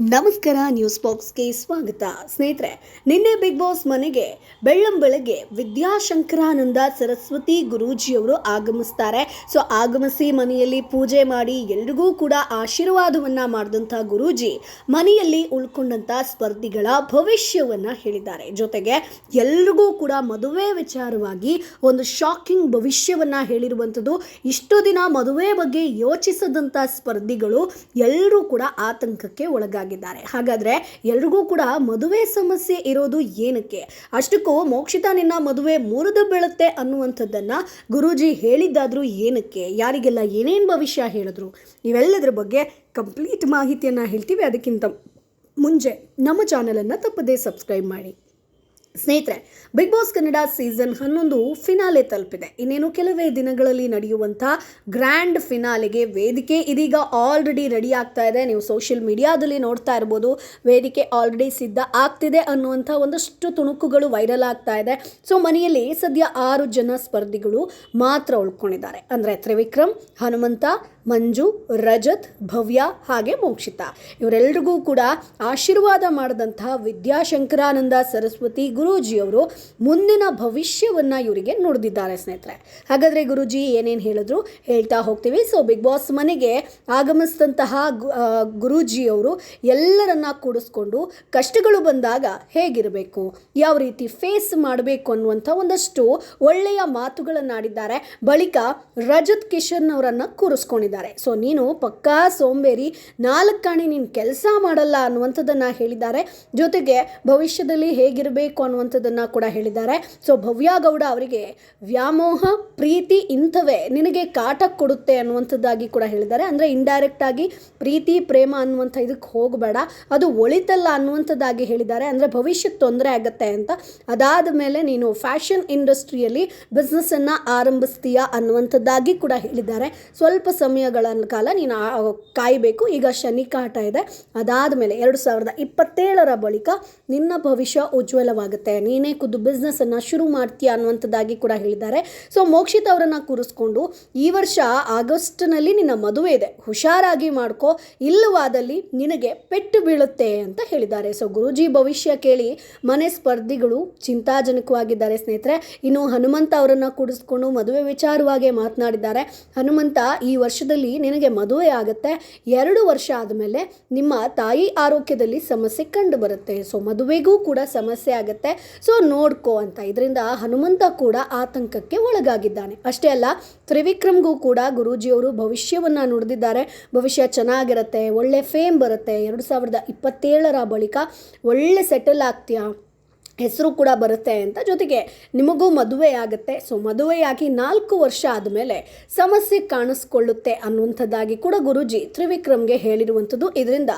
ನಮಸ್ಕಾರ, ನ್ಯೂಸ್ ಬಾಕ್ಸ್ಗೆ ಸ್ವಾಗತ. ಸ್ನೇಹಿತರೆ, ನಿನ್ನೆ ಬಿಗ್ ಬಾಸ್ ಮನೆಗೆ ಬೆಳ್ಳಂಬೆಳಗ್ಗೆ ವಿದ್ಯಾಶಂಕರಾನಂದ ಸರಸ್ವತಿ ಗುರೂಜಿಯವರು ಆಗಮಿಸ್ತಾರೆ. ಆಗಮಿಸಿ ಮನೆಯಲ್ಲಿ ಪೂಜೆ ಮಾಡಿ ಎಲ್ರಿಗೂ ಕೂಡ ಆಶೀರ್ವಾದವನ್ನ ಮಾಡಿದಂಥ ಗುರೂಜಿ ಮನೆಯಲ್ಲಿ ಉಳ್ಕೊಂಡಂಥ ಸ್ಪರ್ಧಿಗಳ ಭವಿಷ್ಯವನ್ನ ಹೇಳಿದ್ದಾರೆ. ಜೊತೆಗೆ ಎಲ್ರಿಗೂ ಕೂಡ ಮದುವೆ ವಿಚಾರವಾಗಿ ಒಂದು ಶಾಕಿಂಗ್ ಭವಿಷ್ಯವನ್ನ ಹೇಳಿರುವಂಥದ್ದು. ಇಷ್ಟು ದಿನ ಮದುವೆ ಬಗ್ಗೆ ಯೋಚಿಸದಂಥ ಸ್ಪರ್ಧಿಗಳು ಎಲ್ಲರೂ ಕೂಡ ಆತಂಕಕ್ಕೆ ಒಳಗಾಗಿದ್ದಾರೆ. ಹಾಗಾದ್ರೆ ಎಲ್ರಿಗೂ ಕೂಡ ಮದುವೆ ಸಮಸ್ಯೆ ಇರೋದು ಏನಕ್ಕೆ? ಅಷ್ಟಕ್ಕೂ ಮೋಕ್ಷಿತಾ ನಿನ್ನ ಮದುವೆ ಮುರಿದು ಬೀಳುತ್ತೆ ಅನ್ನುವಂಥದ್ದನ್ನ ಗುರೂಜಿ ಹೇಳಿದ್ದಾದ್ರೂ ಏನಕ್ಕೆ? ಯಾರಿಗೆಲ್ಲ ಏನೇನು ಭವಿಷ್ಯ ಹೇಳಿದ್ರು? ಇವೆಲ್ಲದರ ಬಗ್ಗೆ ಕಂಪ್ಲೀಟ್ ಮಾಹಿತಿಯನ್ನು ಹೇಳ್ತೀವಿ. ಅದಕ್ಕಿಂತ ಮುಂಚೆ ನಮ್ಮ ಚಾನಲನ್ನು ತಪ್ಪದೇ ಸಬ್ಸ್ಕ್ರೈಬ್ ಮಾಡಿ. ಸ್ನೇಹಿತರೆ, big boss Kannada season 11 finale ತಲುಪಿದೆ. ಇನ್ನೇನು ಕೆಲವೇ ದಿನಗಳಲ್ಲಿ ನಡೆಯುವಂಥ ಗ್ರ್ಯಾಂಡ್ ಫಿನಾಲೆಗೆ ವೇದಿಕೆ ಇದೀಗ ಆಲ್ರೆಡಿ ರೆಡಿ ಆಗ್ತಾ ಇದೆ. ನೀವು ಸೋಷಿಯಲ್ ಮೀಡಿಯಾದಲ್ಲಿ ನೋಡ್ತಾ ಇರ್ಬೋದು, ವೇದಿಕೆ ಆಲ್ರೆಡಿ ಸಿದ್ಧ ಆಗ್ತಿದೆ ಅನ್ನುವಂಥ ಒಂದಷ್ಟು ತುಣುಕುಗಳು ವೈರಲ್ ಆಗ್ತಾ ಇದೆ. ಮನೆಯಲ್ಲಿ ಸದ್ಯ 6 ಜನ ಸ್ಪರ್ಧಿಗಳು ಮಾತ್ರ ಉಳ್ಕೊಂಡಿದ್ದಾರೆ. ಅಂದರೆ ತ್ರಿವಿಕ್ರಮ್, ಹನುಮಂತ, ಮಂಜು, ರಜತ್, ಭವ್ಯ ಹಾಗೆ ಮೋಕ್ಷಿತಾ. ಇವರೆಲ್ಲರಿಗೂ ಕೂಡ ಆಶೀರ್ವಾದ ಮಾಡಿದಂಥ ವಿದ್ಯಾಶಂಕರಾನಂದ ಸರಸ್ವತಿ ಗುರೂಜಿಯವರು ಮುಂದಿನ ಭವಿಷ್ಯವನ್ನು ಇವರಿಗೆ ನುಡಿದಿದ್ದಾರೆ. ಸ್ನೇಹಿತರೆ, ಹಾಗಾದರೆ ಗುರೂಜಿ ಏನೇನು ಹೇಳಿದ್ರು ಹೇಳ್ತಾ ಹೋಗ್ತೀವಿ. ಬಿಗ್ ಬಾಸ್ ಮನೆಗೆ ಆಗಮಿಸಿದಂತಹ ಗುರೂಜಿಯವರು ಎಲ್ಲರನ್ನ ಕೂಡಿಸ್ಕೊಂಡು ಕಷ್ಟಗಳು ಬಂದಾಗ ಹೇಗಿರಬೇಕು, ಯಾವ ರೀತಿ ಫೇಸ್ ಮಾಡಬೇಕು ಅನ್ನುವಂಥ ಒಂದಷ್ಟು ಒಳ್ಳೆಯ ಮಾತುಗಳನ್ನಾಡಿದ್ದಾರೆ. ಬಳಿಕ ರಜತ್ ಕಿಶನ್ ಅವರನ್ನು ಕೂರಿಸ್ಕೊಂಡಿದ್ದಾರೆ. ನೀನು ಪಕ್ಕಾ ಸೋಂಬೇರಿ, 4 ಕಾಣಿ ನೀನು ಕೆಲಸ ಮಾಡಲ್ಲ ಅನ್ನುವಂಥದ್ದನ್ನು ಹೇಳಿದ್ದಾರೆ. ಜೊತೆಗೆ ಭವಿಷ್ಯದಲ್ಲಿ ಹೇಗಿರಬೇಕು ಅನ್ನುವಂಥದ್ದನ್ನು ಕೂಡ ಹೇಳಿದ್ದಾರೆ. ಭವ್ಯ ಗೌಡ ಅವರಿಗೆ ವ್ಯಾಮೋಹ, ಪ್ರೀತಿ ಇಂಥವೇ ನಿನಗೆ ಕಾಟ ಕೊಡುತ್ತೆ ಅನ್ನುವಂಥದ್ದಾಗಿ ಕೂಡ ಹೇಳಿದ್ದಾರೆ. ಅಂದರೆ ಇಂಡೈರೆಕ್ಟ್ ಆಗಿ ಪ್ರೀತಿ, ಪ್ರೇಮ ಅನ್ನುವಂಥ ಇದಕ್ಕೆ ಹೋಗಬೇಡ, ಅದು ಒಳಿತಲ್ಲ ಅನ್ನುವಂಥದ್ದಾಗಿ ಹೇಳಿದ್ದಾರೆ. ಅಂದರೆ ಭವಿಷ್ಯಕ್ಕೆ ತೊಂದರೆ ಆಗುತ್ತೆ ಅಂತ. ಅದಾದ ಮೇಲೆ ನೀನು ಫ್ಯಾಷನ್ ಇಂಡಸ್ಟ್ರಿಯಲ್ಲಿ ಬಿಸ್ನೆಸ್ಸನ್ನು ಆರಂಭಿಸ್ತೀಯಾ ಅನ್ನುವಂಥದ್ದಾಗಿ ಕೂಡ ಹೇಳಿದ್ದಾರೆ. ಸ್ವಲ್ಪ ಸಮಯಗಳ ಕಾಲ ನೀನು ಕಾಯಬೇಕು. ಈಗ ಶನಿ ಕಾಟ ಇದೆ. ಅದಾದ ಮೇಲೆ 2027 ಬಳಿಕ ನಿನ್ನ ಭವಿಷ್ಯ ಉಜ್ವಲವಾಗುತ್ತೆ, ನೀನೇ ಖುದ್ದು ಬಿಸ್ನೆಸ್ಸನ್ನು ಶುರು ಮಾಡ್ತೀಯಾ ಅನ್ನುವಂಥದ್ದಾಗಿ ಕೂಡ ಹೇಳಿದ್ದಾರೆ. ಮೋಕ್ಷಿತ್ ಅವರನ್ನು ಕೂರಿಸ್ಕೊಂಡು ಈ ವರ್ಷ ಆಗಸ್ಟ್ನಲ್ಲಿ ನಿನ್ನ ಮದುವೆ ಇದೆ, ಹುಷಾರಾಗಿ ಮಾಡ್ಕೋ, ಇಲ್ಲವಾದಲ್ಲಿ ನಿನಗೆ ಪೆಟ್ಟು ಬೀಳುತ್ತೆ ಅಂತ ಹೇಳಿದ್ದಾರೆ. ಗುರೂಜಿ ಭವಿಷ್ಯ ಕೇಳಿ ಮನೆ ಸ್ಪರ್ಧಿಗಳು ಚಿಂತಾಜನಕವಾಗಿದ್ದಾರೆ. ಸ್ನೇಹಿತರೆ, ಇನ್ನು ಹನುಮಂತ ಅವರನ್ನು ಕೂಡಿಸ್ಕೊಂಡು ಮದುವೆ ವಿಚಾರವಾಗಿ ಮಾತನಾಡಿದ್ದಾರೆ. ಹನುಮಂತ, ಈ ವರ್ಷದಲ್ಲಿ ನಿನಗೆ ಮದುವೆ ಆಗುತ್ತೆ, 2 ವರ್ಷ ಆದಮೇಲೆ ನಿಮ್ಮ ತಾಯಿ ಆರೋಗ್ಯದಲ್ಲಿ ಸಮಸ್ಯೆ ಕಂಡು ಬರುತ್ತೆ, ಮದುವೆಗೂ ಕೂಡ ಸಮಸ್ಯೆ ಆಗುತ್ತೆ, ನೋಡ್ಕೋ ಅಂತ. ಇದರಿಂದ ಹನುಮಂತ ಕೂಡ ಆತಂಕಕ್ಕೆ ಒಳಗಾಗಿದ್ದಾನೆ. ಅಷ್ಟೇ ಅಲ್ಲ, ತ್ರಿವಿಕ್ರಮ್ಗೂ ಕೂಡ ಗುರೂಜಿಯವರು ಭವಿಷ್ಯವನ್ನು ನುಡಿದಿದ್ದಾರೆ. ಭವಿಷ್ಯ ಚೆನ್ನಾಗಿರುತ್ತೆ, ಒಳ್ಳೆ ಫೇಮ್ ಬರುತ್ತೆ, 2027 ಬಳಿಕ ಒಳ್ಳೆ ಸೆಟಲ್ ಆಗ್ತೀಯಾ, ಹೆಸರು ಕೂಡ ಬರುತ್ತೆ ಅಂತ. ಜೊತೆಗೆ ನಿಮಗೂ ಮದುವೆ ಆಗುತ್ತೆ. ಮದುವೆಯಾಗಿ 4 ವರ್ಷ ಆದಮೇಲೆ ಸಮಸ್ಯೆ ಕಾಣಿಸ್ಕೊಳ್ಳುತ್ತೆ ಅನ್ನುವಂಥದ್ದಾಗಿ ಕೂಡ ಗುರೂಜಿ ತ್ರಿವಿಕ್ರಮ್ಗೆ ಹೇಳಿರುವಂಥದ್ದು. ಇದರಿಂದ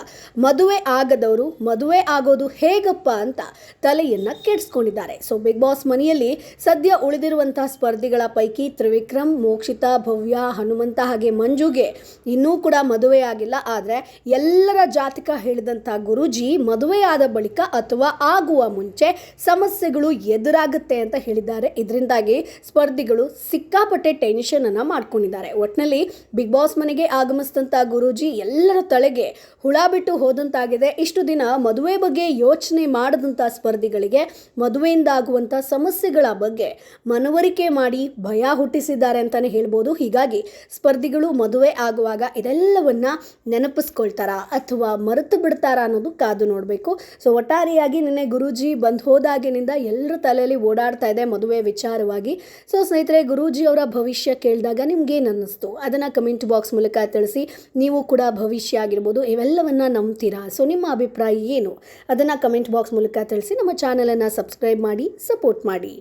ಮದುವೆ ಆಗದವರು ಮದುವೆ ಆಗೋದು ಹೇಗಪ್ಪ ಅಂತ ತಲೆಯನ್ನು ಕೆಡಿಸ್ಕೊಂಡಿದ್ದಾರೆ. ಬಿಗ್ ಬಾಸ್ ಮನೆಯಲ್ಲಿ ಸದ್ಯ ಉಳಿದಿರುವಂಥ ಸ್ಪರ್ಧಿಗಳ ಪೈಕಿ ತ್ರಿವಿಕ್ರಮ್, ಮೋಕ್ಷಿತಾ, ಭವ್ಯ, ಹನುಮಂತ ಹಾಗೆ ಮಂಜುಗೆ ಇನ್ನೂ ಕೂಡ ಮದುವೆ ಆಗಿಲ್ಲ. ಆದರೆ ಎಲ್ಲರ ಜಾತಕ ಹೇಳಿದಂಥ ಗುರೂಜಿ ಮದುವೆ ಆದ ಬಳಿಕ ಅಥವಾ ಆಗುವ ಮುಂಚೆ ಸಮಸ್ಯೆಗಳು ಎದುರಾಗುತ್ತೆ ಅಂತ ಹೇಳಿದ್ದಾರೆ. ಇದರಿಂದಾಗಿ ಸ್ಪರ್ಧಿಗಳು ಸಿಕ್ಕಾಪಟ್ಟೆ ಟೆನ್ಷನ್ ಅನ್ನ ಮಾಡ್ಕೊಂಡಿದ್ದಾರೆ. ಒಟ್ಟಿನಲ್ಲಿ ಬಿಗ್ ಬಾಸ್ ಮನೆಗೆ ಆಗಮಿಸಿದಂಥ ಗುರೂಜಿ ಎಲ್ಲರ ತಲೆಗೆ ಹುಳ ಬಿಟ್ಟು ಹೋದಂತಾಗಿದೆ. ಇಷ್ಟು ದಿನ ಮದುವೆ ಬಗ್ಗೆ ಯೋಚನೆ ಮಾಡದಂಥ ಸ್ಪರ್ಧಿಗಳಿಗೆ ಮದುವೆಯಿಂದ ಆಗುವಂಥ ಸಮಸ್ಯೆಗಳ ಬಗ್ಗೆ ಮನವರಿಕೆ ಮಾಡಿ ಭಯ ಹುಟ್ಟಿಸಿದ್ದಾರೆ ಅಂತಾನೆ ಹೇಳ್ಬೋದು. ಹೀಗಾಗಿ ಸ್ಪರ್ಧಿಗಳು ಮದುವೆ ಆಗುವಾಗ ಇದೆಲ್ಲವನ್ನ ನೆನಪಿಸ್ಕೊಳ್ತಾರಾ ಅಥವಾ ಮರೆತು ಬಿಡ್ತಾರಾ ಅನ್ನೋದು ಕಾದು ನೋಡಬೇಕು. ಒಟ್ಟಾರೆಯಾಗಿ ನಿನ್ನೆ ಗುರೂಜಿ ಬಂದು ಹೋದಾಗಿನಿಂದ ಎಲ್ಲರ ತಲೆಯಲ್ಲಿ ಓಡಾಡ್ತಾ ಇದೆ ಮದುವೆ ವಿಚಾರವಾಗಿ. ಸ್ನೇಹಿತರೆ, ಗುರೂಜಿ ಅವರ ಭವಿಷ್ಯ ಕೇಳಿದಾಗ ನಿಮ್ಗೇನು ಅನ್ನಿಸ್ತು ಅದನ್ನು ಕಮೆಂಟ್ ಬಾಕ್ಸ್ ಮೂಲಕ ತಿಳಿಸಿ. ನೀವು ಕೂಡ ಭವಿಷ್ಯ ಆಗಿರ್ಬೋದು ಇವೆಲ್ಲವನ್ನ ನಂಬ್ತೀರಾ? ನಿಮ್ಮ ಅಭಿಪ್ರಾಯ ಏನು ಅದನ್ನು ಕಮೆಂಟ್ ಬಾಕ್ಸ್ ಮೂಲಕ ತಿಳಿಸಿ. ನಮ್ಮ ಚಾನಲನ್ನು ಸಬ್ಸ್ಕ್ರೈಬ್ ಮಾಡಿ, ಸಪೋರ್ಟ್ ಮಾಡಿ.